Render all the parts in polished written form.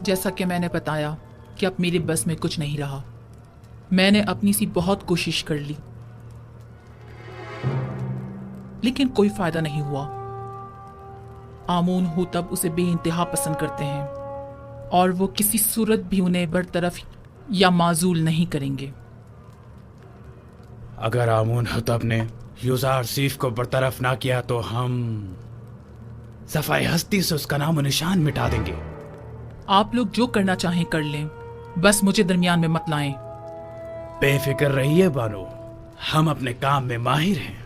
جیسا کہ میں نے بتایا کہ اب میرے بس میں کچھ نہیں رہا. میں نے اپنی سی بہت کوشش کر لی لیکن کوئی فائدہ نہیں ہوا. آمون ہوتب اسے بے انتہا پسند کرتے ہیں اور وہ کسی صورت بھی انہیں برطرف یا معزول نہیں کریں گے. اگر آمون حطب نے یوزارسیف کو برطرف نہ کیا تو ہم صفحہ ہستی سے اس کا نام و نشان مٹا دیں گے. آپ لوگ جو کرنا چاہیں کر لیں، بس مجھے درمیان میں مت لائیں. بے فکر رہیے بانو، ہم اپنے کام میں ماہر ہیں.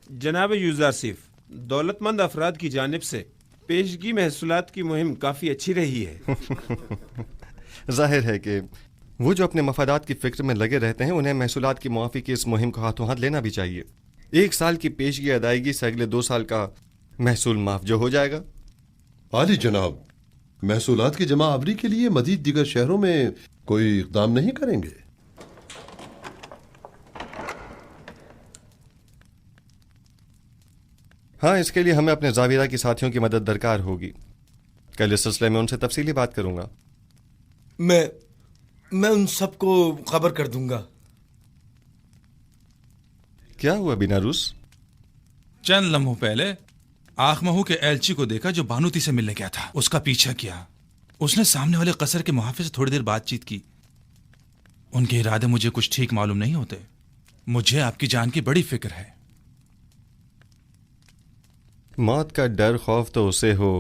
جناب یوزارسیف، دولت مند افراد کی جانب سے پیشگی محصولات کی مہم کافی اچھی رہی ہے. ظاہر ہے کہ وہ جو اپنے مفادات کی فکر میں لگے رہتے ہیں انہیں محصولات کی معافی کی اس مہم کو ہاتھوں ہاتھ لینا بھی چاہیے. 1 سال کی پیشگی ادائیگی سے اگلے 2 سال کا محصول معاف جو ہو جائے گا. عالی جناب، محصولات کی جمع آوری کے لیے مزید دیگر شہروں میں کوئی اقدام نہیں کریں گے؟ ہاں، اس کے لیے ہمیں اپنے زاویہ کی ساتھیوں کی مدد درکار ہوگی. کل اس سلسلے میں ان سے تفصیلی بات کروں گا. میں ان سب کو خبر کر دوں گا. کیا ہوا بیناروس؟ چند لمحوں پہلے آخمہو کے ایلچی کو دیکھا جو بانوتی سے ملنے گیا تھا. اس کا پیچھا کیا. اس نے سامنے والے قصر کے محافظ سے تھوڑی دیر بات چیت کی. ان کے ارادے مجھے کچھ ٹھیک معلوم نہیں ہوتے. مجھے آپ کی جان کی بڑی فکر ہے. موت کا ڈر خوف تو اسے ہو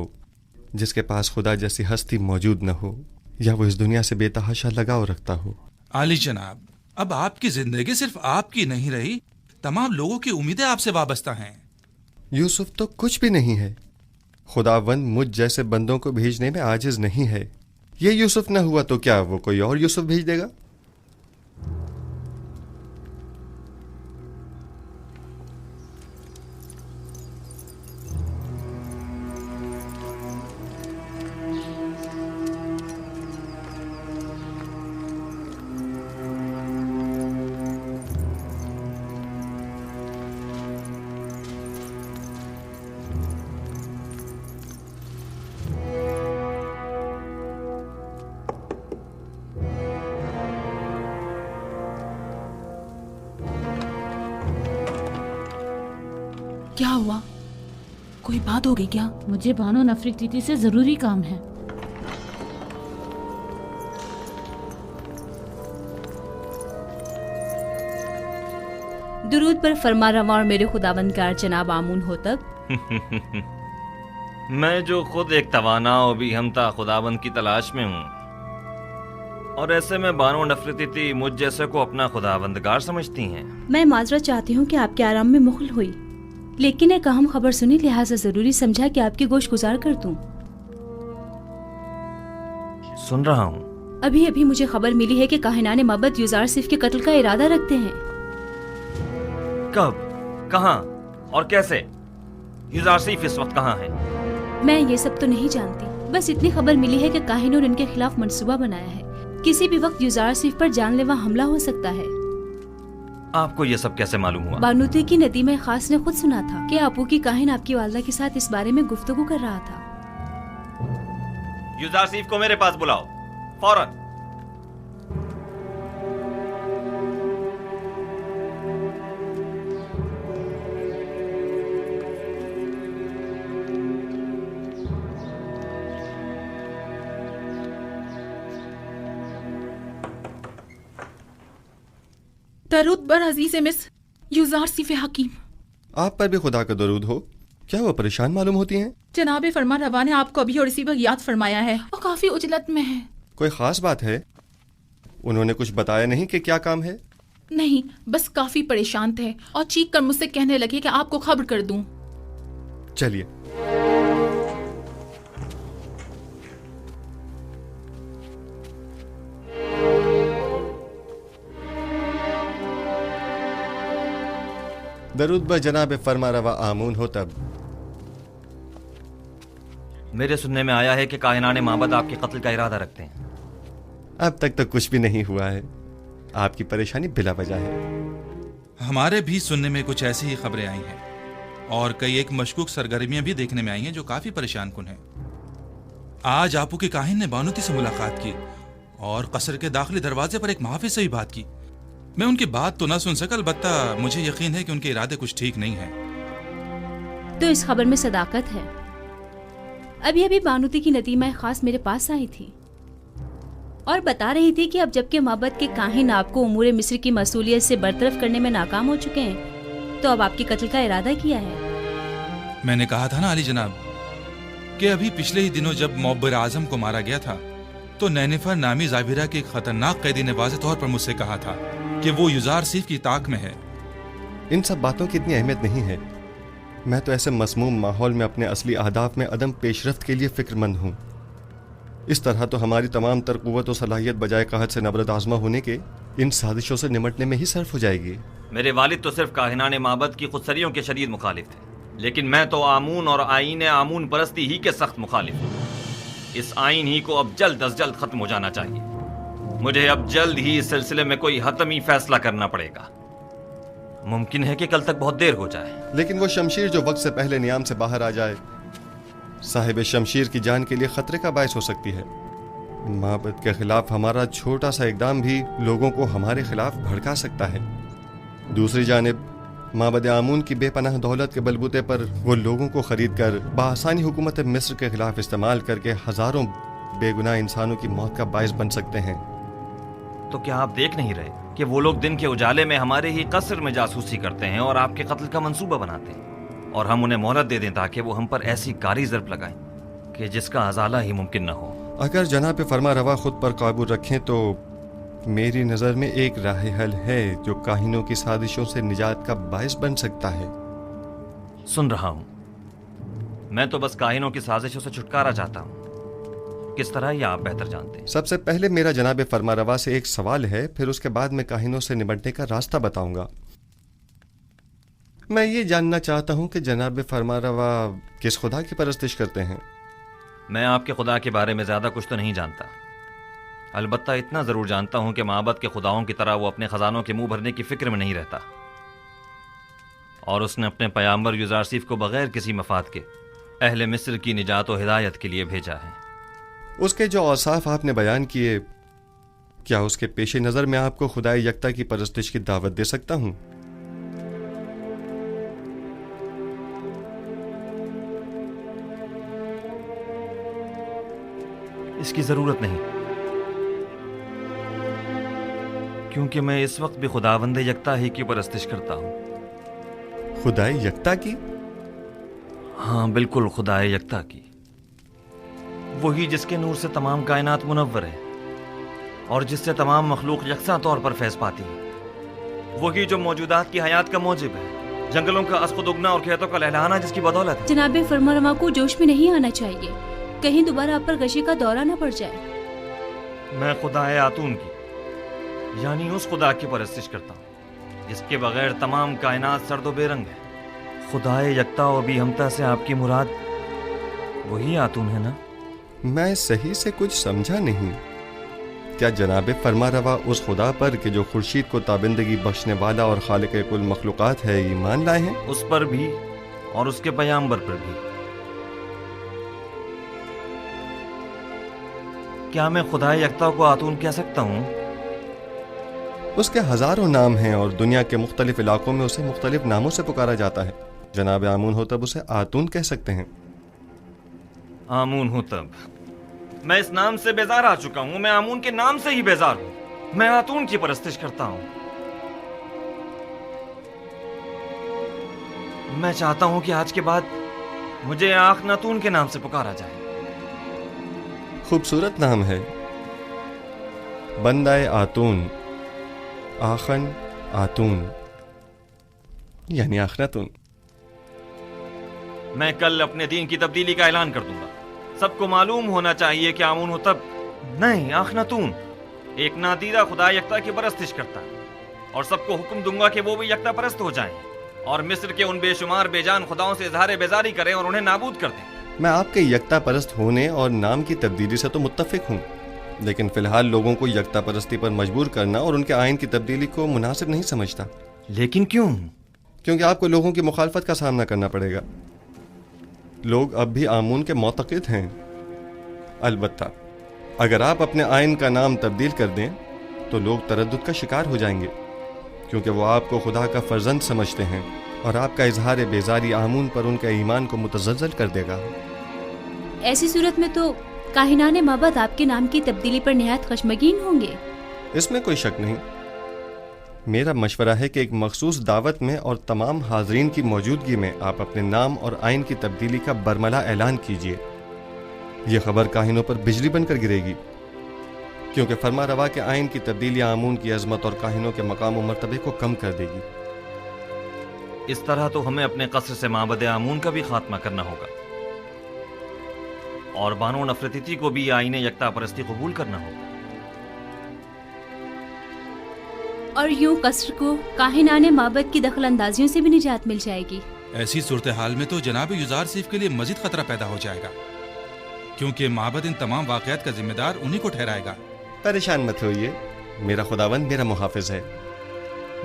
جس کے پاس خدا جیسی ہستی موجود نہ ہو یا وہ اس دنیا سے بے تحاشا لگاؤ رکھتا ہو. عالی جناب، اب آپ کی زندگی صرف آپ کی نہیں رہی، تمام لوگوں کی امیدیں آپ سے وابستہ ہیں. یوسف تو کچھ بھی نہیں ہے. خداوند مجھ جیسے بندوں کو بھیجنے میں عاجز نہیں ہے. یہ یوسف نہ ہوا تو کیا وہ کوئی اور یوسف بھیج دے گا؟ کیا ہوا؟ کوئی بات ہو گئی کیا؟ مجھے بانو نفرتیتی سے ضروری کام ہے. درود پر فرما رواں اور میرے خداوندگار جناب آمون ہوتب. میں جو خود ایک توانا و بھی ہمتا خداوند کی تلاش میں ہوں، اور ایسے میں بانو نفرتیتی مجھ جیسے کو اپنا خداوندگار سمجھتی ہیں. میں معذرت چاہتی ہوں کہ آپ کے آرام میں مخل ہوئی، لیکن ایک اہم خبر سنی لہٰذا ضروری سمجھا کہ آپ کی گوش گزار کر دوں. سن رہا ہوں. ابھی ابھی مجھے خبر ملی ہے کہ کاہنان مابد یوزارسیف کے قتل کا ارادہ رکھتے ہیں. کب، کہاں اور کیسے؟ یوزارسیف اس وقت کہاں ہے؟ میں یہ سب تو نہیں جانتی، بس اتنی خبر ملی ہے کہ کاہنوں نے ان کے خلاف منصوبہ بنایا ہے. کسی بھی وقت یوزارسیف پر جان لیوا حملہ ہو سکتا ہے. آپ کو یہ سب کیسے معلوم ہوا؟ بانوتی کی ندیمہ خاص نے خود سنا تھا کہ آپو کی کاہن آپ کی والدہ کے ساتھ اس بارے میں گفتگو کر رہا تھا. یوزارسیف کو میرے پاس بلاؤ فوراً. दरूद बर अजीज मिस युजार सिफ हकीम। आप पर भी खुदा का दरूद हो। क्या वो परेशान मालूम होती हैं? जनाब फरमा रवा ने आपको अभी और इसी वक्त याद फरमाया है और काफी उजलत में है। कोई खास बात है? उन्होंने कुछ बताया नहीं कि क्या काम है? नहीं, बस काफी परेशान थे और चीख कर मुझसे कहने लगे कि आपको खबर कर दूं। चलिए। दरूद ब जनाब फरमा रवा आमून हो तब। मेरे सुनने में आया है कि कायनाने माबद आपके कत्ल का इरादा रखते हैं। अब तक तो कुछ भी नहीं हुआ है। आपकी परेशानी बिला वजह है। हमारे भी सुनने में कुछ ऐसी ही खबरें आई हैं और कई एक मशकूक सरगर्मियां भी देखने में आई हैं जो काफी परेशान कुन हैं। आज आपू के काहिन ने बानुती से मुलाकात की और कसर के दाखिली दरवाजे पर एक मुहाफिज से भी बात की। मैं उनकी बात तो ना सुन सका, अलबत्ता मुझे यकीन है कि उनके इरादे कुछ ठीक नहीं हैं। तो इस खबर में सदाकत है। अभी अभी बानुती की नदीमा खास मेरे पास आई थी और बता रही थी कि अब जबकि माबद के काहिन आपको उमूर मिस्र की मसूलियत से बरतरफ करने में नाकाम हो चुके हैं, तो अब आपके कत्ल का इरादा किया है। मैंने कहा था ना अली जनाब कि अभी पिछले ही दिनों जब मुअब्बिर आजम को मारा गया था तो नैनिफर नामी जाबिरा के एक खतरनाक कैदी ने वाज़ेह तौर पर मुझसे कहा था कि वो युजार सिफ की ताक में है। इन सब बातों की इतनी अहमियत नहीं है। मैं तो ऐसे मसमूम माहौल में अपने असली अहदाफ में अदम पेशरफ्त के लिए फिक्रमंद हूँ। इस तरह तो हमारी तमाम तर क़ुव्वत और सलाहियत बजाय कहत से नबरत आज़मा होने के इन साजिशों से निमटने में ही सर्फ हो जाएगी। मेरे वालिद तो सिर्फ काहिनाने माबद की खुदसरियों के शदीद मुखालिफ थे, लेकिन मैं तो आमून और आईन आमून परस्ती ही के सख्त मुखालिफ हूँ। इस आइन ही को अब जल्द अज जल्द खत्म हो जाना चाहिए। मुझे अब जल्द ही इस सिलसिले में कोई हतमी फैसला करना पड़ेगा। मुमकिन है कि कल तक बहुत देर हो जाए, लेकिन वो शमशीर जो वक्त से पहले नियाम से बाहर आ जाए साहिब शमशीर की जान के लिए खतरे का बायस हो सकती है। माबद के खिलाफ हमारा छोटा सा इकदाम भी लोगों को हमारे खिलाफ भड़का सकता है। दूसरी जानिब माबद आमून की बेपनाह दौलत के बलबूते पर वो लोगों को खरीद कर बआसानी हुकूमत मिस्र के खिलाफ इस्तेमाल करके हजारों बेगुनाह इंसानों की मौत का बायस बन सकते हैं। तो क्या आप देख नहीं रहे कि वो लोग दिन के उजाले में हमारे ही कसर में जासूसी करते हैं और आपके कत्ल का मंसूबा बनाते हैं, और हम उन्हें मोहलत दे दें ताकि वो हम पर ऐसी कारी ज़र्ब लगाएं कि जिसका अजाला ही मुमकिन न हो। अगर जनाब फरमा रवा खुद पर काबू रखें तो मेरी नज़र में एक राह हल है जो काहिनों की साजिशों से निजात का बायस बन सकता है। सुन रहा हूं। मैं तो बस काहिनों की साजिशों से छुटकारा चाहता हूं। किस तरह ये आप बेहतर जानते हैं। सबसे पहले मेरा जनाब फरमा रवा से एक सवाल है, फिर उसके बाद मैं काहिनों से निपटने का रास्ता बताऊंगा। मैं ये जानना चाहता हूं कि जनाब फरमा रवा किस खुदा की परस्तिश करते हैं। मैं आपके खुदा के बारे में ज्यादा कुछ तो नहीं जानता, अलबत्ता इतना जरूर जानता हूं कि माबद के खुदाओं की तरह वो अपने खजानों के मुंह भरने की फिक्र में नहीं रहता, और उसने अपने पैगंबर युजार सिफ को बगैर किसी मफाद के अहले मिस्र की निजात और हिदायत के लिए भेजा है। उसके जो औसाफ आपने बयान किए, क्या उसके पेश नज़र में आपको खुदाए यकता की परस्तिश की दावत दे सकता हूं? इसकी जरूरत नहीं, क्योंकि मैं इस वक्त भी खुदावंद यकता ही की परस्तिश करता हूं। खुदाए यकता की? हाँ बिल्कुल, खुदाए यकता की, वही जिसके नूर से तमाम कायनात मुनव्वर है और जिससे तमाम मखलूक यकसा तौर पर फैज़ पाती है, वही जो मौजूदात की हयात का मौजिब है, जंगलों का अस्कुद उगना और खेतों का लहलहाना जिसकी बदौलत है। जनाब फरमा को जोश में नहीं आना चाहिए, कहीं दोबारा आप पर गशी का दौरा न पड़ जाए। मैं खुदाए आतून की यानी उस खुदा की परस्तिश करता हूँ जिसके बगैर तमाम कायनात सर्दो बेरंग है। खुदाए यकता और भी हमता से आपकी मुराद वही आतून है ना? मैं सही से कुछ समझा नहीं। क्या जनाब फरमा रवा उस खुदा पर कि जो खुर्शीद को ताबिंदगी बख्शने वाला और खालिक कुल मखलूकात है ईमान लाए हैं? उस पर भी और उसके पैगंबर पर भी। क्या मैं खुदा यकता को आतून कह सकता हूँ? उसके हजारों नाम हैं और दुनिया के मुख्तलिफ इलाकों में उसे मुख्तलिफ नामों से पुकारा जाता है। जनाब आमून हो तब उसे आतून कह सकते हैं। आमून हो तब? मैं इस नाम से बेजार आ चुका हूँ। मैं आमून के नाम से ही बेजार हूँ। मैं आतून की परस्तिश करता हूँ। میں چاہتا ہوں کہ آج کے بعد مجھے آخناتون کے نام سے پکارا جائے. خوبصورت نام ہے، بندہ آتون، آخن آتون یعنی آخناتون. میں کل اپنے دین کی تبدیلی کا اعلان کر دوں گا. سب کو معلوم ہونا چاہیے کہ آمون ہوتب نہیں آخناتون ایک نادیدہ خدا یکتا کی پرستش کرتا ہے، اور سب کو حکم دوں گا کہ وہ بھی یکتا پرست ہو جائیں اور مصر کے ان بے شمار بے جان خداؤں سے اظہار بیزاری کریں اور انہیں نابود کر دیں. میں آپ کے یکتا پرست ہونے اور نام کی تبدیلی سے تو متفق ہوں، لیکن فی الحال لوگوں کو یکتا پرستی پر مجبور کرنا اور ان کے آئین کی تبدیلی کو مناسب نہیں سمجھتا. لیکن کیوں؟ کیونکہ آپ کو لوگوں کی مخالفت کا سامنا کرنا پڑے گا. لوگ اب بھی آمون کے معتقد ہیں. البتہ اگر آپ اپنے آئین کا نام تبدیل کر دیں تو لوگ تردد کا شکار ہو جائیں گے، کیونکہ وہ آپ کو خدا کا فرزند سمجھتے ہیں، اور آپ کا اظہار بیزاری آمون پر ان کے ایمان کو متزلزل کر دے گا. ایسی صورت میں تو کاہنان معبد آپ کے نام کی تبدیلی پر نہایت خشمگین ہوں گے. اس میں کوئی شک نہیں. میرا مشورہ ہے کہ ایک مخصوص دعوت میں اور تمام حاضرین کی موجودگی میں آپ اپنے نام اور آئین کی تبدیلی کا برملا اعلان کیجیے. یہ خبر کاہنوں پر بجلی بن کر گرے گی، کیونکہ فرما روا کے آئین کی تبدیلی آمون کی عظمت اور کاہنوں کے مقام و مرتبے کو کم کر دے گی. اس طرح تو ہمیں اپنے قصر سے معبد آمون کا بھی خاتمہ کرنا ہوگا، اور بانو نفرتیتی کو بھی آئین یکتا پرستی قبول کرنا ہوگا. اور یوں قصر کو کاہنان معبد کی دخل اندازیوں سے بھی نجات مل جائے گی. ایسی صورتحال میں تو جناب یوزار سیف کے لیے مزید خطرہ پیدا ہو جائے گا، کیونکہ معبد ان تمام واقعات کا ذمہ دار انہی کو ٹھہرائے گا. پریشان مت ہوئیے، میرا خداوند میرا محافظ ہے.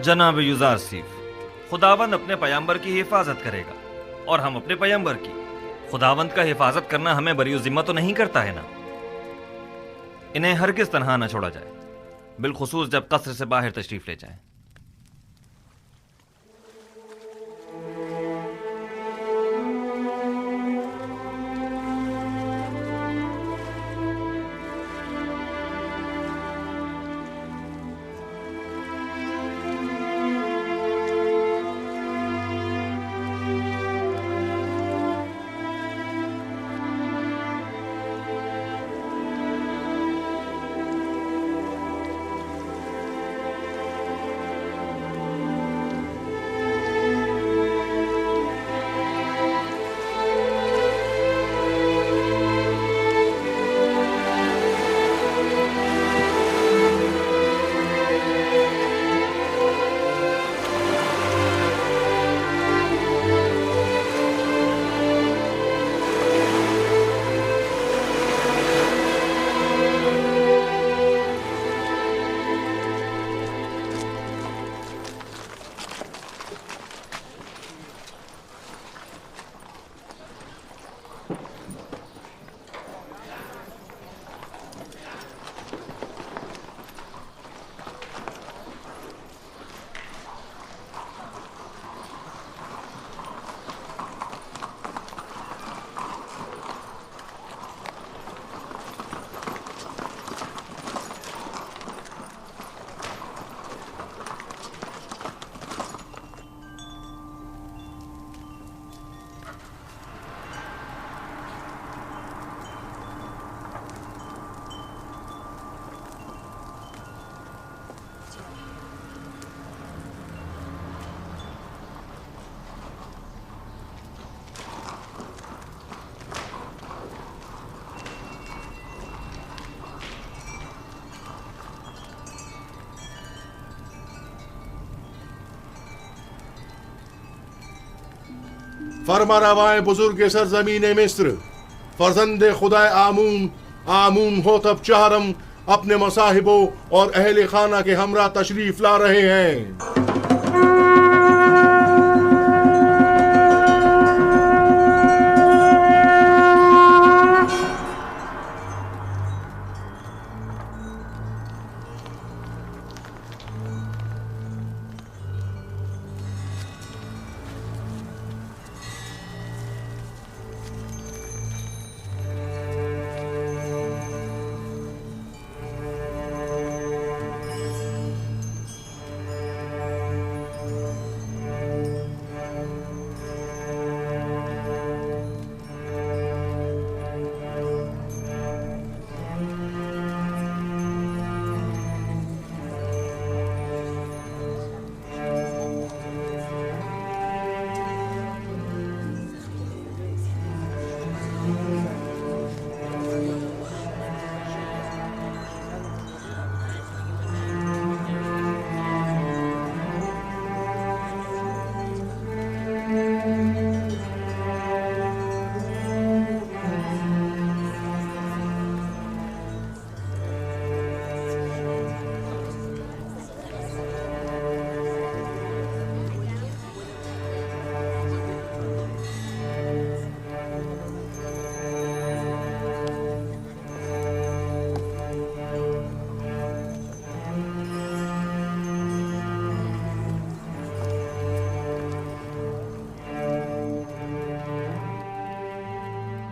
جناب یوزار سیف، خداوند اپنے پیامبر کی حفاظت کرے گا، اور ہم اپنے پیامبر کی. خداوند کا حفاظت کرنا ہمیں بری ذمہ تو نہیں کرتا ہے نا. انہیں ہرگز تنہا نہ چھوڑا جائے، بالخصوص جب قصر سے باہر تشریف لے جائیں. فرما روائے بزرگ سرزمین مصر، فرزند خدا آمون ہوتب چہرم اپنے مصاحبوں اور اہل خانہ کے ہمراہ تشریف لا رہے ہیں.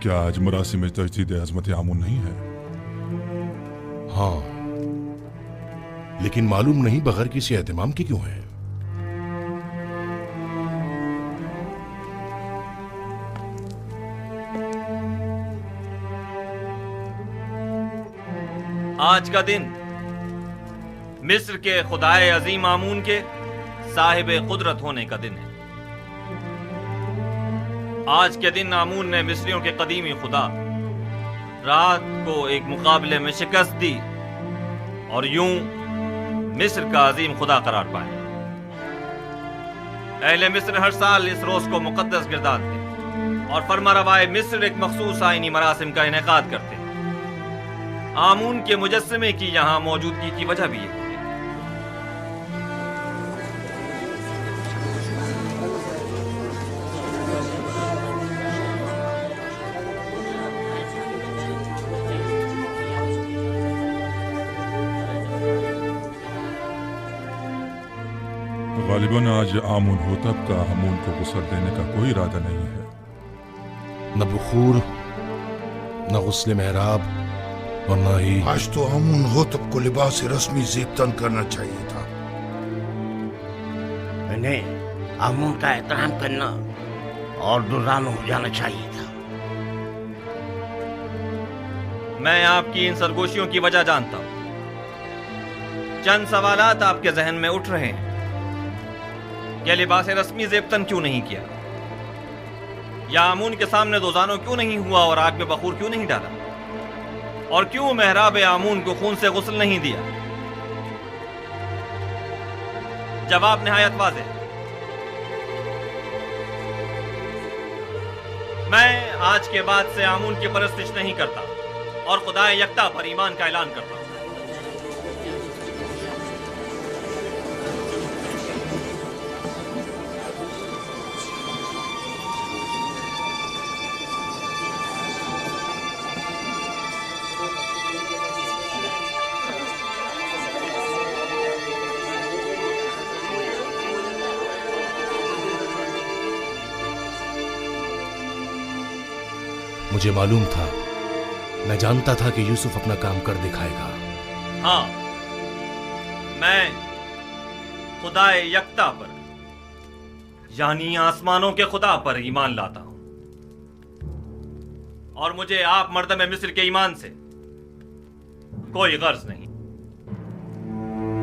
क्या आज मरासिम तजदीद अजमत आमून नहीं है? हाँ, लेकिन मालूम नहीं बगैर किसी एहतमाम के क्यों है। आज का दिन मिस्र के खुदाए अजीम आमून के साहिब कुदरत होने का दिन है। आज के दिन आमून ने मिस्रियों के कदीमी खुदा रात को एक मुकाबले में शिकस्त दी और यूं मिस्र का अजीम खुदा करार पाया। अहले मिस्र हर साल इस रोज को मुकद्दस गिरदारते और फरमारवाए मिस्र एक मखसूस आईनी मरासिम का इनेकाद करते। आमून के मुजस्समे की यहाँ मौजूदगी की वजह भी है। गालिबन आज आमून होतब का हमून को गुस्ल देने का कोई इरादा नहीं है। न बुखूर, न गुस्ल मेहराब और न ही आज तो आमून होतब को लिबास रस्मी ज़ेबतन करना चाहिए था। इन्हें आमून का एहतराम करना और दुर्रान हो जाना चाहिए था। मैं आपकी इन सरगोशियों की वजह जानता हूं। चंद सवालात आपके जहन में उठ रहे हैं। क्या लिबास रस्मी ज़ेबतन क्यों नहीं किया, या आमून के सामने दोजानो क्यों नहीं हुआ और आग में बखूर क्यों नहीं डाला, और क्यों मेहराब आमून को खून से गुस्ल नहीं दिया? जवाब निहायत वाज़ेह। मैं आज के बाद से आमून की परस्तिश नहीं करता और खुदा यकता पर ईमान का ऐलान करता हूं। मुझे मालूम था, मैं जानता था कि यूसुफ अपना काम कर दिखाएगा। हाँ, मैं खुदाए यकता पर यानी आसमानों के खुदा पर ईमान लाता हूं और मुझे आप मर्दम मिस्र के ईमान से कोई गर्ज नहीं।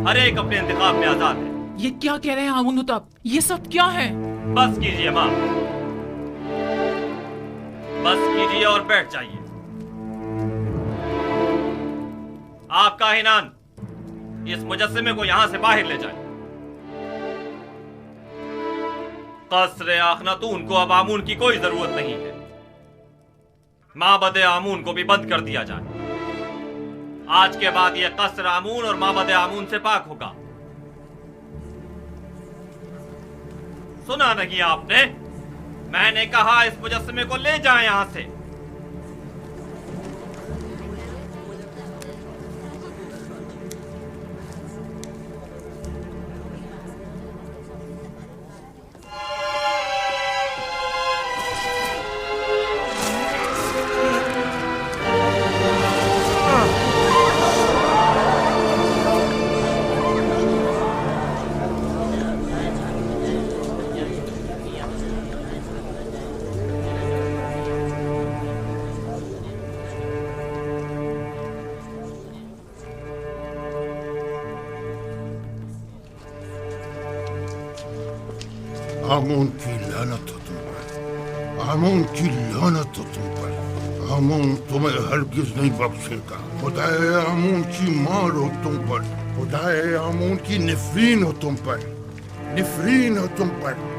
हर एक अपने इंतखाब में आजाद है। ये क्या कह रहे हैं आमून होतब? ये सब क्या है? बस कीजिए मां, बस कीजिए और बैठ जाइए। आप काहिनान इस मुजस्समे को यहां से बाहर ले जाए। कसरे आखनातून को अब आमून की कोई जरूरत नहीं है। माबद आमून को भी बंद कर दिया जाए। आज के बाद यह कसर आमून और माबद आमून से पाक होगा। सुना नहीं आपने? मैंने कहा इस मुजस्समे को ले जाएं यहां से। आमून की लानत हो तुम पर, आमून की लानत हो तुम पर। आमून तुम्हें हरगिज नहीं बख्शेगा। खुदाए आमून की मार हो तुम पर, खुदाए आमून की निफरीन हो तुम पर, निफरीन हो तुम पर।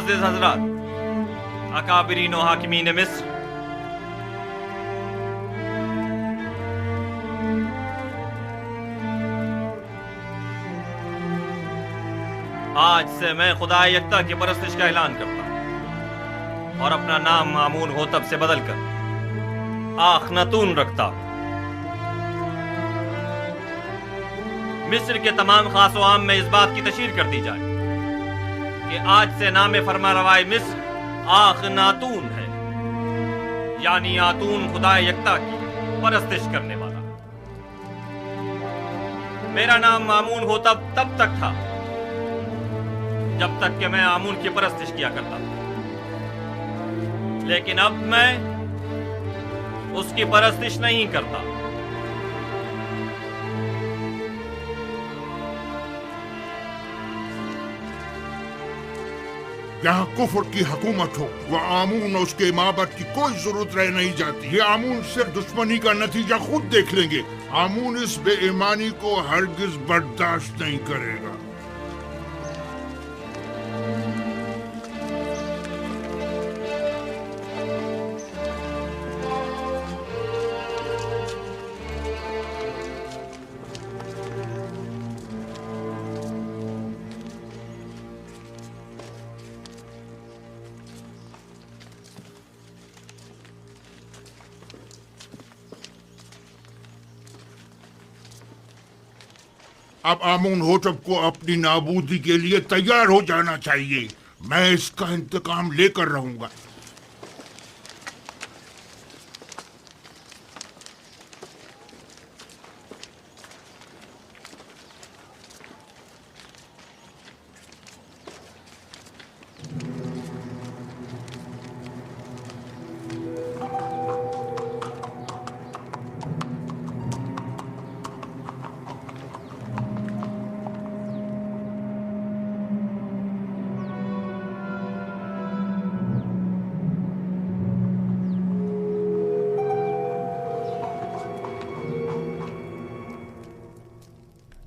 मुअज़्ज़िज़ हज़रात, अकाबिरीन व हाकिमीन मिस्र, आज से मैं खुदा यकता की परस्तिश का ऐलान करता हूं और अपना नाम आमून होतब से बदलकर आखनातून रखता हूं। मिस्र के तमाम खास व आम में इस बात की तशहीर कर दी जाए कि आज से नाम फरमारवाए मिस्र आखनातून है, यानी आतून खुदा यकता की परस्तिश करने वाला। मेरा नाम मामून होतब तब तक था जब तक कि मैं आमून की परस्तिश किया करता था, लेकिन अब मैं उसकी परस्तिश नहीं करता। यहाँ कुफर की हुकूमत हो, वह आमून और उसके माबद की कोई जरूरत रह नहीं जाती। ये आमून से दुश्मनी का नतीजा खुद देख लेंगे। आमून इस बेईमानी को हरगिज बर्दाश्त नहीं करेगा। अब आमून होतब को अपनी नाबूदी के लिए तैयार हो जाना चाहिए। मैं इसका इंतकाम लेकर रहूंगा।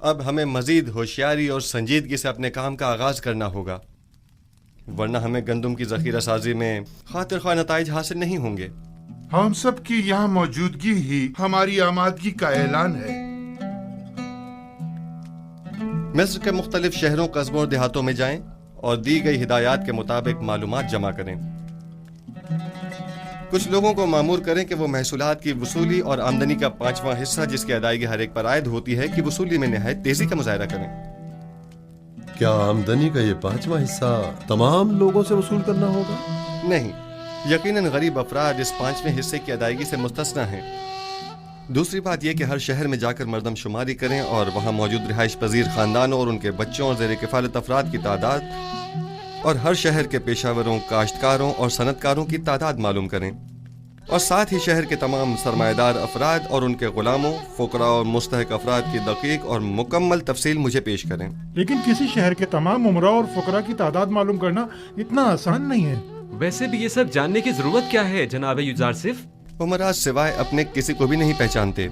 अब हमें मजीद होशियारी और संजीदगी से अपने काम का आगाज करना होगा, वरना हमें गंदम की जखीरा साजी में खातिर ख्वाह नताइज हासिल नहीं होंगे। हम सब की यहाँ मौजूदगी ही हमारी आमादगी का ऐलान है। मिस्र के मुख्तलिफ शहरों, कस्बों और देहातों में जाएं और दी गई हिदायत के मुताबिक मालूमात जमा करें। कुछ लोगों को मामूर करें कि वो महसूलात की वसूली और आमदनी का 5वां हिस्सा, जिसकी अदायगी हर एक पर आयद होती है, कि वसूली में निहायत तेजी का मुजाहरा करें। क्या आमदनी का ये 5वां हिस्सा तमाम लोगों से वसूल करना होगा? नहीं, यकीनन गरीब अफराद इस 5वें हिस्से की अदायगी से मुस्तस्ना हैं। दूसरी बात यह कि हर शहर में जाकर मर्दमशुमारी करें और वहाँ मौजूद रिहाइश पजीर खानदानों और उनके बच्चों और ज़ेर किफ़ालत अफराद की तादाद और हर शहर के पेशावरों, काश्तकारों और सनतकारों की तादाद मालूम करें, और साथ ही शहर के तमाम सरमाएदार अफराद और उनके गुलामों, फुकरा और मुस्तहक अफराद की दकीक और मुकम्मल तफसील मुझे पेश करें। लेकिन किसी शहर के तमाम उमरा और फुकरा की तादाद मालूम करना इतना आसान नहीं है। वैसे भी ये सब जानने की जरूरत क्या है जनाब युजारसिफ? उमरा सिवाय अपने किसी को भी नहीं पहचानते,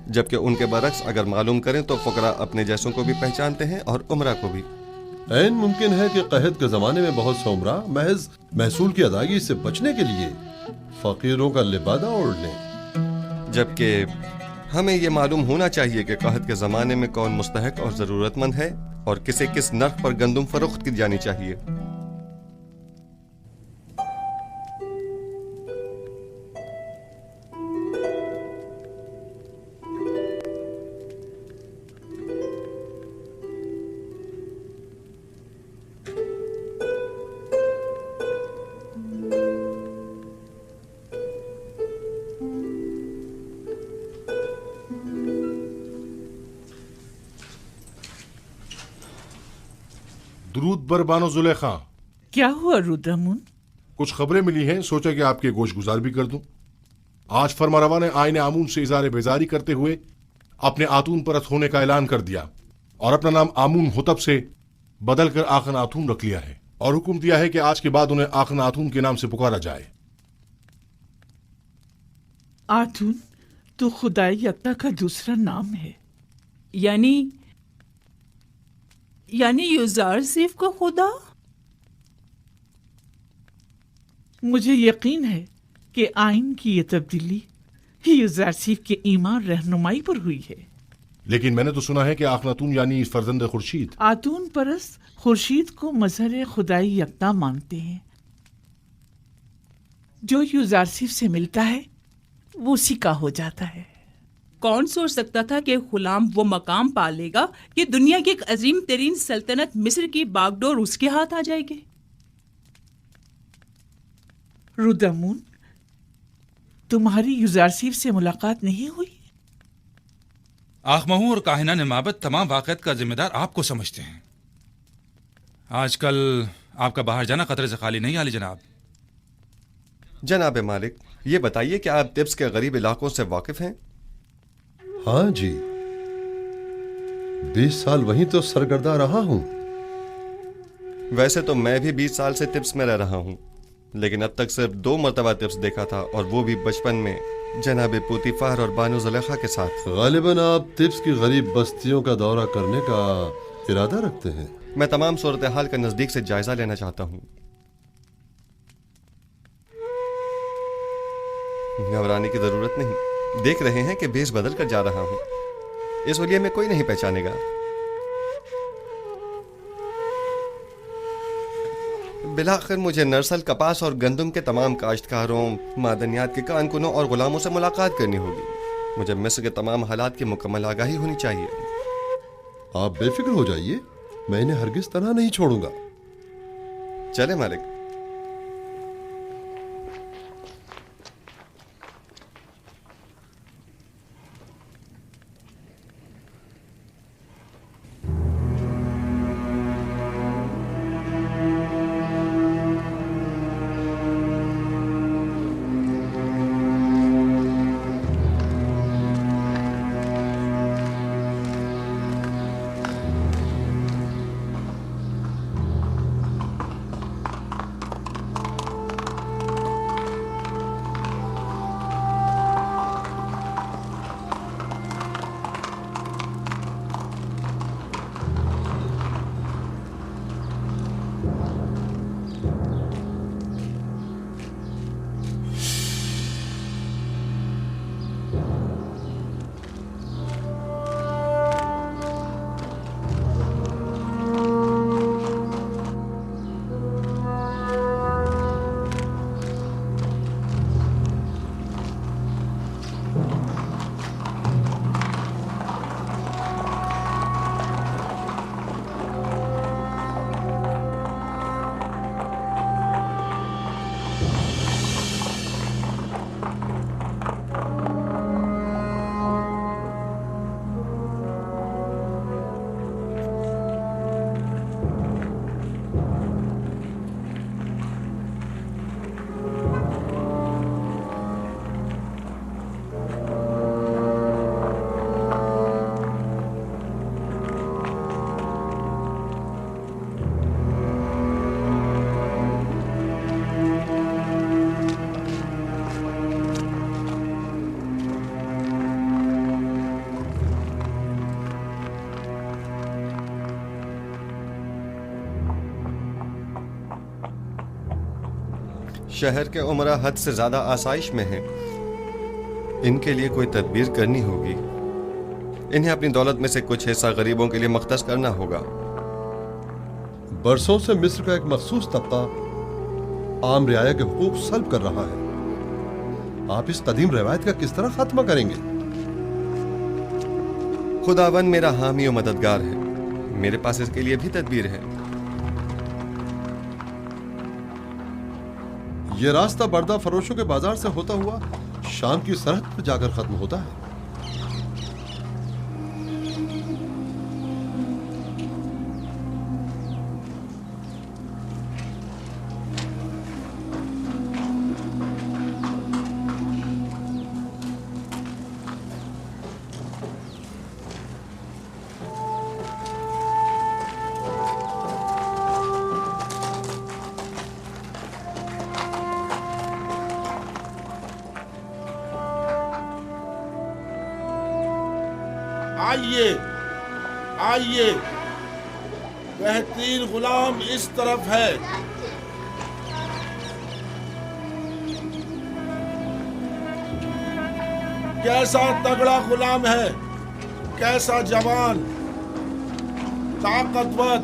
जबकि उनके बरक्स अगर मालूम करें तो फुकरा अपने जैसों को भी पहचानते हैं और उमरा को भी। ऐन मुमकिन है कि कहत के जमाने में बहुत से उमरा महज महसूल की अदायगी से बचने के लिए फकीरों का लिबादा ओढ़ लें, जबकि हमें ये मालूम होना चाहिए कि कहत के ज़माने में कौन मुस्तहक और ज़रूरतमंद है और किसे किस नर्ख पर गंदम फरोख्त की जानी चाहिए। दुरूद बर बानो जुलेखा। क्या हुआ रुद्रमुन? कुछ खबरें मिली हैं, सोचा कि आपके गोश गुजार भी कर दूं। आज फरमारवा ने आईने आमून से इज़ारे बेजारी करते हुए अपने आतून परत होने का ऐलान कर दिया और अपना नाम आमून होतब से बदल कर आखन आतून रख लिया है और हुक्म दिया है कि आज के बाद उन्हें आखन आतून के नाम से पुकारा जाए। आतून तो खुदाई यक्ता का दूसरा नाम है, यानी युजारसिफ को खुदा? मुझे यकीन है कि आइन की ये तब्दीली यूजारसीफ के ईमान रहनुमाई पर हुई है। लेकिन मैंने तो सुना है कि आखनातून यानी फर्जंद खुर्शीद आतून परस्त खुर्शीद को मजहर खुदाई यकता मानते हैं। जो यूजारसीफ से मिलता है वो उसी का हो जाता है। कौन सोच सकता था कि गुलाम वो मकाम पा लेगा कि दुनिया की एक अजीम तरीन सल्तनत मिस्र की बागडोर उसके हाथ आ जाएगी। रुदमून, तुम्हारी यूजारसीफ से मुलाकात नहीं हुई? आखमहू और काहिनान माबद तमाम वाक़यात का जिम्मेदार आपको समझते हैं। आजकल आपका बाहर जाना खतरे से खाली नहीं, आली जनाब। जनाब मालिक, ये बताइए कि आप तिब्स के गरीब इलाकों से वाकिफ हैं? हाँ जी, 20 साल वहीं तो सरगर्दा रहा हूं। वैसे तो मैं भी 20 साल से तिब्स में रह रहा हूं, लेकिन अब तक सिर्फ 2 मरतबा तिब्स देखा था, और वो भी बचपन में जनाब पुतीफार और बानो ज़ुलेखा के साथ। गालिबन आप तिब्स की गरीब बस्तियों का दौरा करने का इरादा रखते हैं? मैं तमाम सूरत हाल का नजदीक से जायजा लेना चाहता हूँ। घबराने की जरूरत नहीं, देख रहे हैं कि भेष बदल कर जा रहा हूँ, इस वजह में कोई नहीं पहचानेगा। बिलाखिर मुझे नरसल, कपास और गंदम के तमाम काश्तकारों, मादनियात के कारकुनों और गुलामों से मुलाकात करनी होगी। मुझे मिस्र के तमाम हालात की मुकम्मल आगाही होनी चाहिए। आप बेफिक्र हो जाइए, मैं इन्हें हरगिज तनहा नहीं छोड़ूंगा। चले मालिक। शहर के उमरा हद से ज्यादा आसाइश में हैं। इनके लिए कोई तदबीर करनी होगी। इन्हें अपनी दौलत में से कुछ हिस्सा गरीबों के लिए मख्तस करना होगा। बरसों से मिस्र का एक मखसूस तबका आम रियाया के हुकूक सल्ब कर रहा है। आप इस कदीम रवायत का किस तरह खात्मा करेंगे? खुदावन मेरा हामी और मददगार है, मेरे पास इसके लिए भी तदबीर है। यह रास्ता बर्दा फरोशों के बाजार से होता हुआ शाम की सरहद पर जाकर खत्म होता है। आइए आइए, बेहतरीन गुलाम इस तरफ है। कैसा तगड़ा गुलाम है, कैसा जवान, ताकतवर,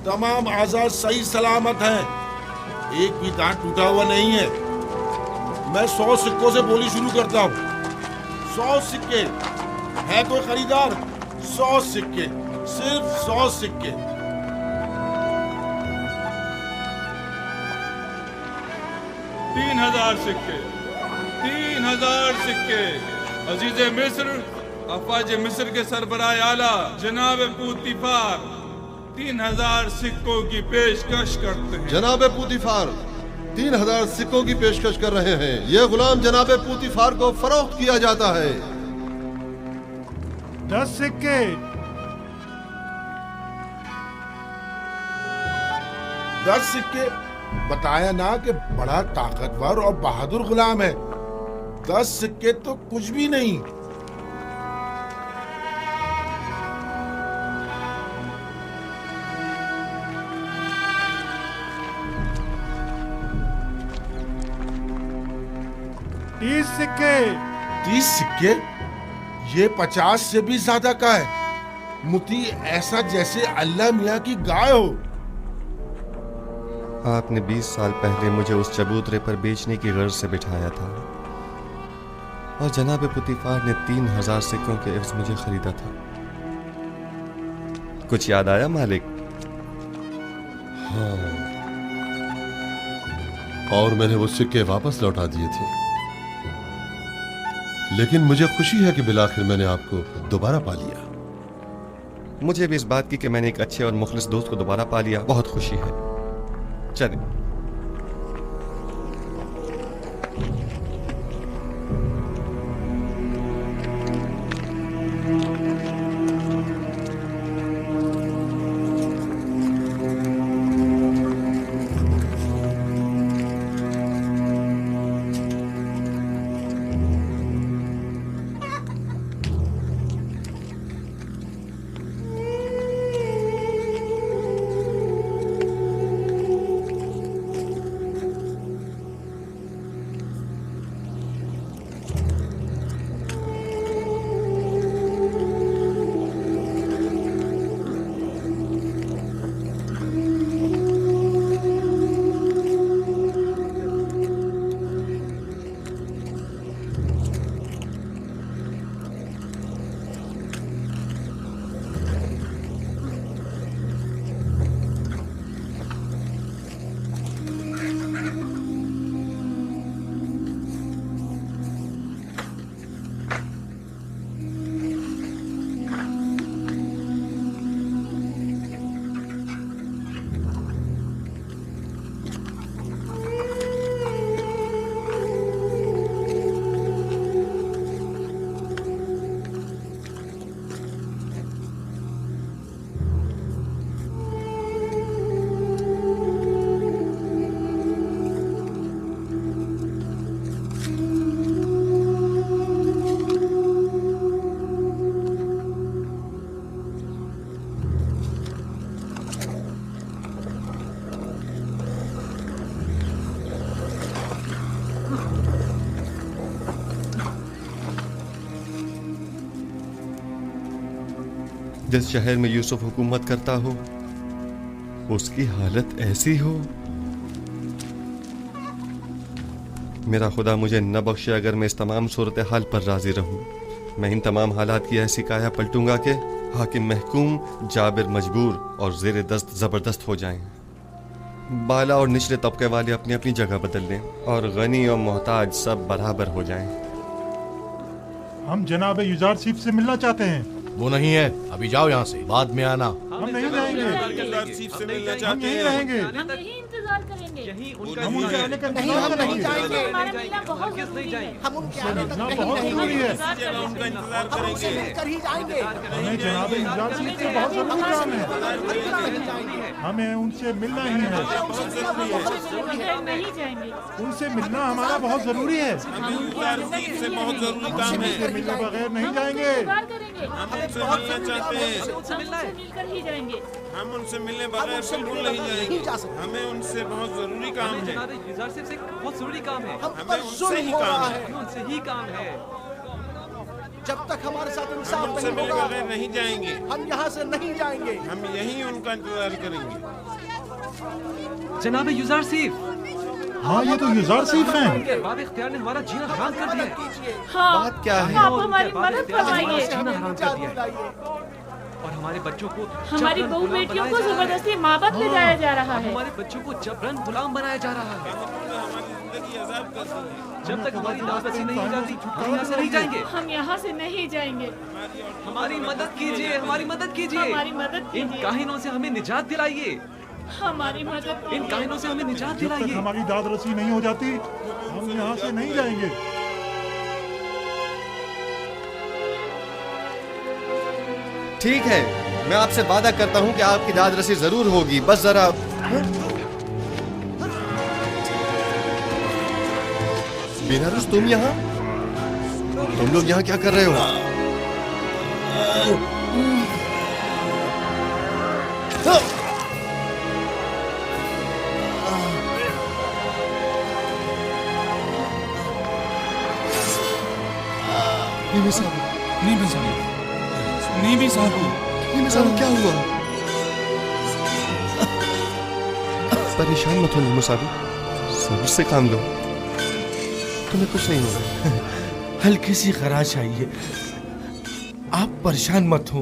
तमाम आजाद सही सलामत हैं, एक भी दांत टूटा हुआ नहीं है। मैं 100 सिक्कों से बोली शुरू करता हूँ। 100 सिक्के, है कोई खरीदार? 100 सिक्के, सिर्फ 100 सिक्के। 3000 सिक्के, 3000 सिक्के। अजीज मिस्र, अफवाज मिस्र के सरबराह आला जनाब पूतीफार 3000 सिक्कों की पेशकश करते हैं। जनाब पूतीफार 3000 सिक्कों की पेशकश कर रहे हैं। यह गुलाम जनाब पूतीफार को फरोख्त किया जाता है। 10 सिक्के, 10 सिक्के। बताया ना कि बड़ा ताकतवर और बहादुर गुलाम है। 10 सिक्के तो कुछ भी नहीं। तीस सिक्के। 30 सिक्के? ये 50 से भी ज्यादा का है। मुती ऐसा जैसे अल्लाह मियाँ की गाय हो। आपने 20 साल पहले मुझे उस चबूतरे पर बेचने की गर्ज से बिठाया था और जनाब पुतीफार ने 3000 सिक्कों के एवज मुझे खरीदा था। कुछ याद आया मालिक? हाँ, और मैंने वो सिक्के वापस लौटा दिए थे। लेकिन मुझे खुशी है कि बिलाखिर मैंने आपको दोबारा पा लिया। मुझे भी इस बात की कि मैंने एक अच्छे और मुखलिस दोस्त को दोबारा पा लिया बहुत खुशी है। चलें। जिस शहर में यूसुफ हुकूमत करता हो उसकी हालत ऐसी हो। मेरा खुदा मुझे न बख्शे अगर मैं इस तमाम सूरत हाल पर राजी रहूं। मैं इन तमाम हालात की ऐसी काया पलटूंगा कि हाकिम महकूम, जाबिर मजबूर और जेर दस्त जबरदस्त हो जाएं। बाला और निचले तबके वाले अपनी अपनी जगह बदल लें और गनी और मोहताज सब बराबर हो जाएं। हम जनाब युजारसीफ से मिलना चाहते हैं। वो नहीं है, अभी जाओ यहाँ से, बाद में आना। हम नहीं रहेंगे, हम यहीं रहेंगे, हम यही इंतजार करेंगे। हम उनके आने का इंतजार करेंगे। हमारा मिलना बहुत जरूरी है। हम उनके आने का बहुत जरूरी है। हमें जनाब युजारसीफ से बहुत जरूरी काम है। हमें उनसे मिलना ही है। नहीं जाएंगे। उनसे मिलना हमारा बहुत जरूरी है। से बहुत जरूरी काम है। उनसे मिलने बगैर नहीं जाएंगे। हम उनसे मिलना चाहते हैं। हम उनसे मिलकर ही जाएंगे। हम उनसे मिलने बगैर बिल्कुल नहीं जाएंगे। हमें उनसे से बहुत जरूरी काम है। जनाब युजार साहब से बहुत जरूरी काम है। हमें उनसे ही काम है। हमें उनसे ही काम है। जब तक हमारे साथ हम इंसाफ उनसे नहीं मिले होगा बगैर नहीं जाएंगे। हम यहाँ से नहीं जाएंगे। हम यहीं उनका इंतजार करेंगे। जनाब युजार साहब, हाँ ये तो युजार सिर्फ हैं। उनके अरबाब इख्तियार ने हमारा जीना हराम कर दिया है। हाँ, बात क्या है? आप हमारी मदद फरमाइए। जीना हराम कर दिया है और हमारे बच्चों को हमारी जबरन बहू गुलाम बेटियों बनाया को जा रहा है। जबरदस्ती माबद ले जाया जा रहा है। हमारे बच्चों को जबरन गुलाम बनाया जा रहा है। हमारी जिंदगी अजाब कर दी है। जब तक हमारी दावत नहीं हो जाती हम यहाँ से नहीं जाएंगे। हम यहाँ से नहीं जाएंगे। हमारी मदद कीजिए, हमारी मदद कीजिए। हमारी मदद इन कीजिए। काहिनों से हमें निजात दिलाइए। हमारी मदद इन काहिनों से हमें निजात जब तक दिलाइए। हमारी दाद रसी नहीं हो जाती हम यहाँ से नहीं जाएंगे। ठीक है, मैं आपसे वादा करता हूँ कि आपकी दाद रसी जरूर होगी, बस जरा बेनारुस तुम यहाँ लोग यहाँ क्या कर रहे हो? नीमी साहब क्या हुआ? परेशान मत हो नीमी साहब, सब्र से काम लो, तुम्हें कुछ नहीं होगा। हल्की सी खराश आई है, आप परेशान मत हो।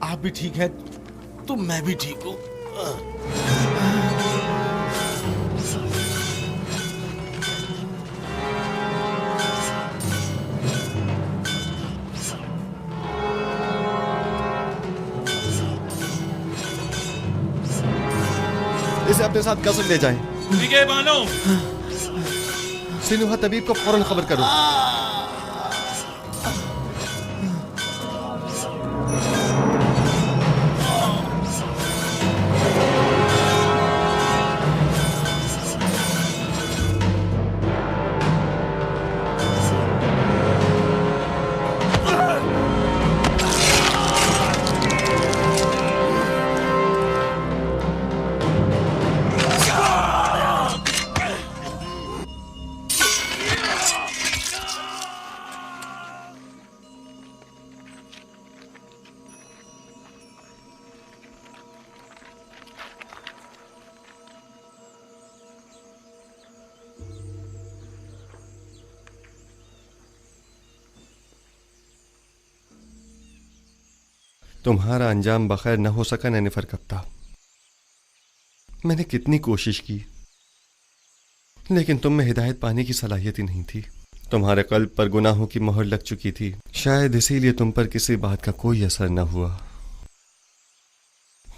आप भी ठीक है तो मैं भी ठीक हूँ। इसे अपने साथ कसम ले जाएं। ठीक है बानो। सिनुहा तबीब को फौरन खबर करो। तुम्हारा अंजाम बखैर न हो सका नैनिफर कप्ता। मैंने कितनी कोशिश की लेकिन तुम में हिदायत पाने की सलाहियत ही नहीं थी। तुम्हारे कल्ब पर गुनाहों की मोहर लग चुकी थी, शायद इसीलिए तुम पर किसी बात का कोई असर न हुआ।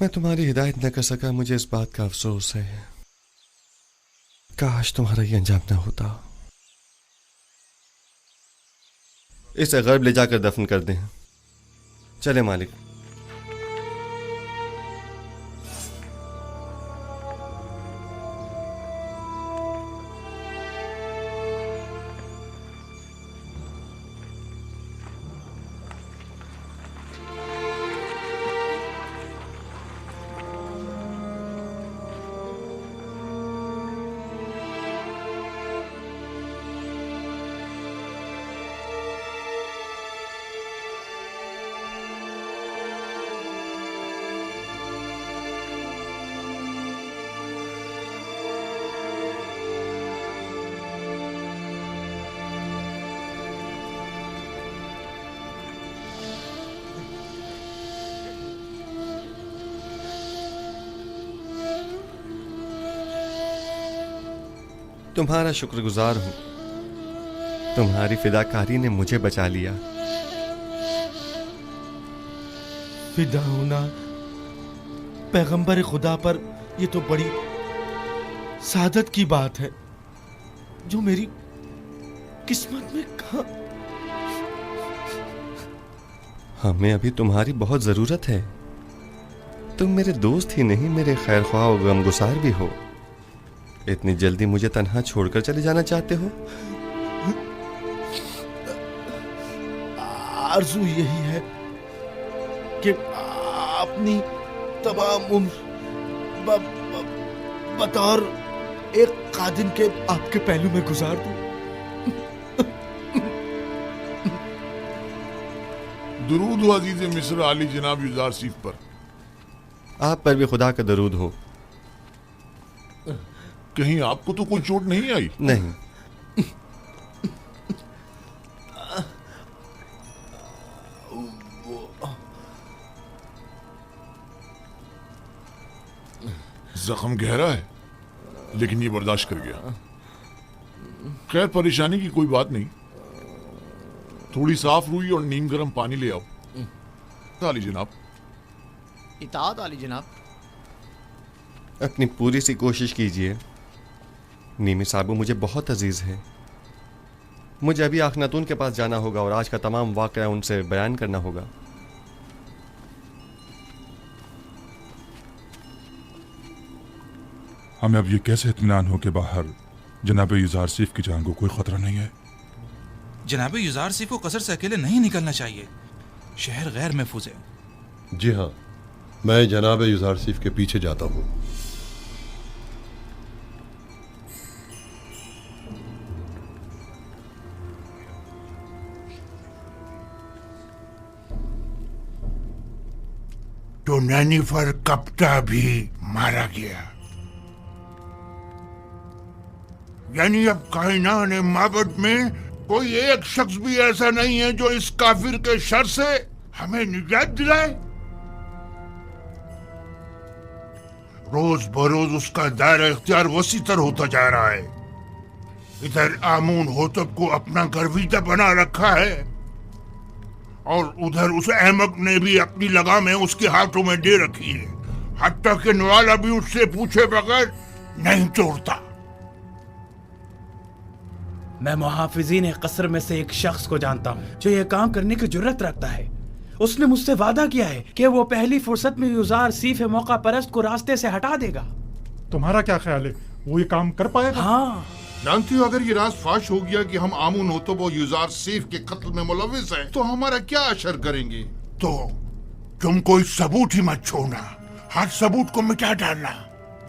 मैं तुम्हारी हिदायत न कर सका, मुझे इस बात का अफसोस है। काश तुम्हारा ये अंजाम न होता। इसे गर्ब ले जाकर दफन कर दें। चले मालिक। तुम्हारा शुक्रगुजार हूं, तुम्हारी फिदाकारी ने मुझे बचा लिया। फिदा होना पैगंबर खुदा पर, ये तो बड़ी सादत की बात है जो मेरी किस्मत में कहा। हमें अभी तुम्हारी बहुत जरूरत है। तुम मेरे दोस्त ही नहीं, मेरे खैर ख्वाह और गमगुसार भी हो। इतनी जल्दी मुझे तन्हा छोड़कर चले जाना चाहते हो? आरज़ू यही है कि अपनी तमाम उम्र बतौर एक कादिम के आपके पहलू में गुजार दूं। दुरूद हो अजीज मिस्र आली जनाब युजार सीफ पर। आप पर भी खुदा का दरूद हो। कहीं आपको तो कोई चोट नहीं आई? नहीं। जख्म गहरा है, लेकिन ये बर्दाश्त कर गया। खैर, परेशानी की कोई बात नहीं। थोड़ी साफ रुई और नीम गर्म पानी ले आओ। आली जनाब। इताअत आली जनाब। अपनी पूरी सी कोशिश कीजिए। नीमी साहब मुझे बहुत अजीज है। मुझे अभी आखनातून के पास जाना होगा और आज का तमाम वाक़या उनसे बयान करना होगा। हमें अब ये कैसे इत्मीनान हो कि बाहर जनाब युजार सीफ की जान को कोई खतरा नहीं है? जनाब युजार सीफ को कसर से अकेले नहीं निकलना चाहिए। शहर गैर महफूज है। जी हाँ, मैं जनाब युजार सीफ के पीछे जाता हूँ। तो नैनीफर कप्ता भी मारा गया, यानी अब कायनात माबद में कोई एक शख्स भी ऐसा नहीं है जो इस काफिर के शर से हमें निजात दिलाए। रोज बरोज उसका दायरा इख्तियार वसीतर होता जा रहा है। इधर आमून होतब को अपना गर्विदा बना रखा है और उधर उस अहमक ने भी अपनी लगामें उसके हाथों में दे रखी है। हत्ता कि नवाला भी उससे पूछे बगैर नहीं तोड़ता। मैं मुहाफिजीन कसर में से एक शख्स को जानता हूँ जो यह काम करने की जुर्रत रखता है। उसने मुझसे वादा किया है कि वो पहली फुर्सत में युजार सीफ मौका परस्त को रास्ते से हटा देगा। तुम्हारा क्या ख्याल है, वो ये काम कर पाएगा? हाँ, जानती हो, अगर ये राज फाश हो गया कि हम आमून होतब और युजार सीफ के कत्ल में मुलविस हैं, तो हमारा क्या असर करेंगे? तो तुम कोई सबूत ही मत छोड़ना, हर सबूत को मिटा डालना।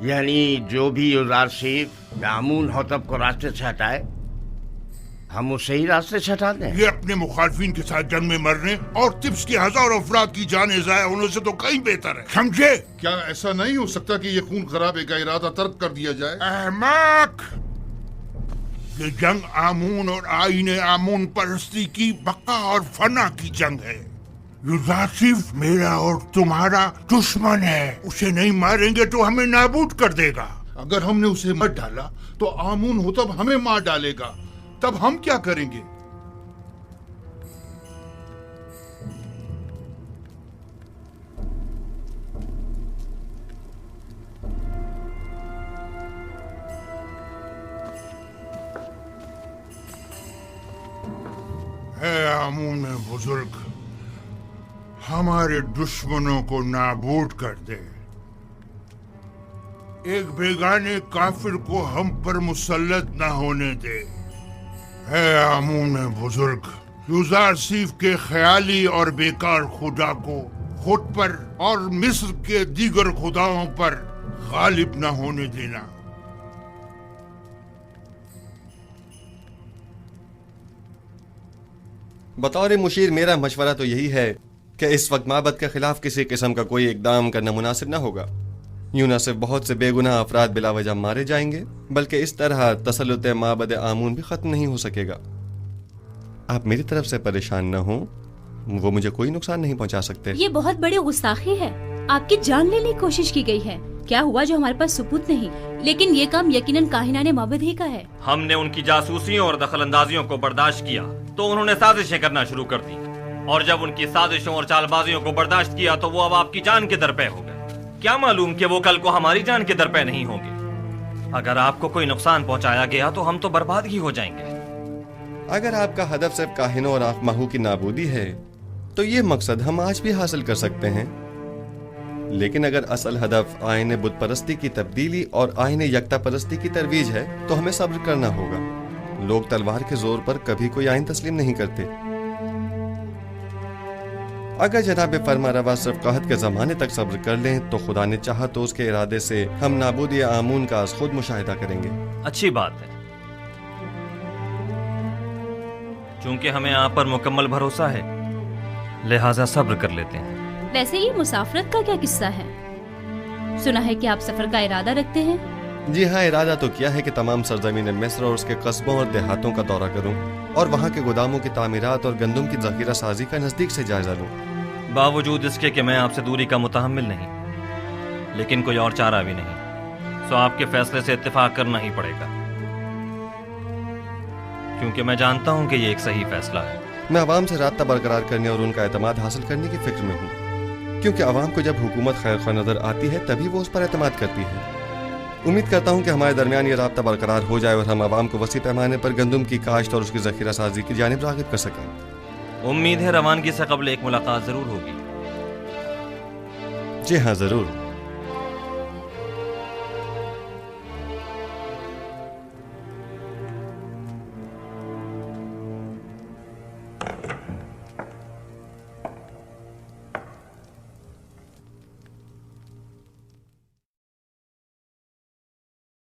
यानी जो भी युजार सीफ आमून होतब को रास्ते से हटाए, हम उसे ही रास्ते से हटा दें। ये अपने मुखालफिन के साथ जंग में मरने और तिब्स के हजारों अफराद की जानें ज़ाया होने से तो कहीं बेहतर है, समझे? क्या ऐसा नहीं हो सकता कि ये खून खराबे का इरादा तर्क कर दिया जाए? अहमक! ये जंग आमून और आईने आमून परस्ती की बका और फना की जंग है। युजार सीफ मेरा और तुम्हारा दुश्मन है। उसे नहीं मारेंगे तो हमें नाबूद कर देगा। अगर हमने उसे मत डाला तो आमून होतब हमें मार डालेगा। तब हम क्या करेंगे? है आमून बुजुर्ग, हमारे दुश्मनों को नाबूद कर दे। एक बेगाने काफिर को हम पर मुसल्लत न होने दे। है आमून बुजुर्ग, युजार सीफ के ख्याली और बेकार खुदा को खुद पर और मिस्र के दीगर खुदाओं पर गालिब न होने देना। बतौर मुशीर मेरा मशवरा तो यही है कि इस वक्त माबद के खिलाफ किसी किस्म का कोई इकदाम करना मुनासिब न होगा। यूं न सिर्फ बहुत से बेगुनाह अफराद बिला वजह मारे जाएंगे, बल्कि इस तरह तसल्लुत माबद आमून भी खत्म नहीं हो सकेगा। आप मेरी तरफ से परेशान न हो, वो मुझे कोई नुकसान नहीं पहुंचा सकते। ये बहुत बड़ी गुस्ताखी है। आपकी जान लेने की कोशिश की गई है। क्या हुआ जो हमारे पास सबूत नहीं, लेकिन ये काम यकीनन काहिनाने माबद ही का है। हमने उनकी जासूसियों और दखलंदाजियों को बर्दाश्त किया तो उन्होंने साजिशें करना शुरू कर दी, और जब उनकी साजिशों और चालबाजियों को बर्दाश्त किया तो वो अब आपकी जान के दरपे हो गए। क्या मालूम कि वो कल को हमारी जान के दरपे नहीं होंगे। अगर आपको कोई नुकसान पहुंचाया गया तो हम तो बर्बाद ही हो जाएंगे। अगर आपका हदफ सिर्फ काहिनों और आखमाहू की नाबूदी है तो ये मकसद हम आज भी हासिल कर सकते हैं। लेकिन अगर असल हदफ आईने बुत परस्ती की तब्दीली और आईने यकता परस्ती की तरवीज है तो हमें सब्र करना होगा। लोग तलवार के जोर पर कभी कोई आइन तस्लीम नहीं करते। اگر جناب فرما روا صرف قحط کے زمانے تک صبر کر لیں تو خدا نے چاہا تو اس کے ارادے سے ہم نابودی آمون کا از خود مشاہدہ کریں گے۔ اچھی بات ہے، چونکہ ہمیں آپ پر مکمل بھروسہ ہے، لہٰذا صبر کر لیتے ہیں۔ ویسے یہ مسافرت کا کیا قصہ ہے؟ سنا ہے کہ آپ سفر کا ارادہ رکھتے ہیں؟ جی ہاں، ارادہ تو کیا ہے کہ تمام سرزمین مصر اور اس کے قصبوں اور دیہاتوں کا دورہ کروں اور وہاں کے گوداموں کی تعمیرات اور گندم کی ذخیرہ سازی کا نزدیک سے جائزہ لوں۔ باوجود اس کے کہ میں آپ سے دوری کا متحمل نہیں، لیکن کوئی اور چارہ بھی نہیں، سو آپ کے فیصلے سے اتفاق کرنا ہی پڑے گا، کیونکہ میں جانتا ہوں کہ یہ ایک صحیح فیصلہ ہے۔ میں عوام سے رابطہ برقرار کرنے اور ان کا اعتماد حاصل کرنے کی فکر میں ہوں، کیونکہ عوام کو جب حکومت خیر خواہ نظر آتی ہے تبھی وہ اس پر اعتماد کرتی ہے۔ امید کرتا ہوں کہ ہمارے درمیان یہ رابطہ برقرار ہو جائے اور ہم عوام کو وسیع پیمانے پر گندم کی کاشت اور اس کی ذخیرہ سازی کی جانب راغب کر سکیں۔ امید ہے روانگی سے قبل ایک ملاقات ضرور ہوگی۔ جی ہاں، ضرور۔